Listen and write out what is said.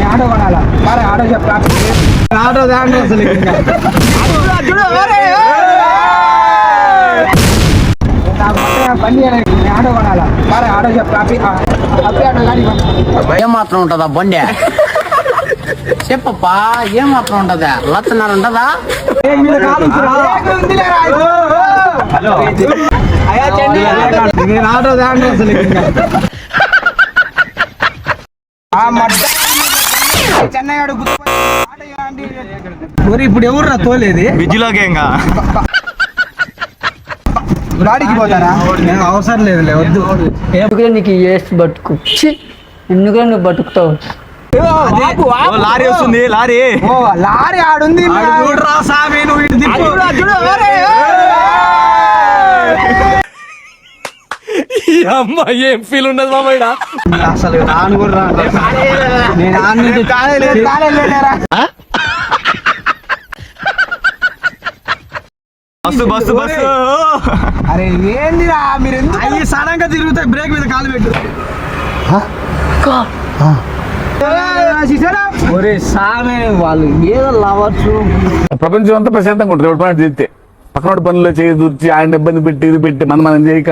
Auto కొనాలా మరి auto చెప్తా ఆటో దాంట్లో అసలు బండి ఆటో కొనాలా మరి ఆటో చెప్తా ఆటో గాడి ఏం మాత్రం ఉంటుందా బండి చెప్పప్పా ఏం మాత్రం ఉంటదా లచ్చన్నారు ఉంటదా ఆటో దాంట్లో అసలు చెన్నై ఇప్పుడు ఎవర్రా తోలేది విజిలోకి ఇంకా గాడికి పోతారా నేను అవసరం లేదులే వద్దు ఎందుకు నీకు వేస్ట్ బతుకు ఎందుకు నువ్వు బతుకుతావు లారీ వస్తుంది లారీ ఓ లారీ ఆడుంది చూడరా సామి నువ్వు ఇటు దిక్కు. ఈ అమ్మాయి ఏం ఫీల్ ఉన్నది మామయ్య అసలు నాన్న కూడా నేను ఆడ నుంచి బస్సు బస్సు బస్సు అరే ఏందిరా మీరు అయ్యి సడన్ గా తిరుగుతాయి బ్రేక్ మీద కాలు పెట్టు ఒరే సామే వాళ్ళు ఏదో లవర్స్ ప్రపంచం అంతా ప్రశాంతంగా ఉంటుంది పాయింట్ చేస్తే పక్కన పనులు చేయి దూర్చి ఆయన ఇబ్బంది పెట్టి ఇది పెట్టి మనం చేయక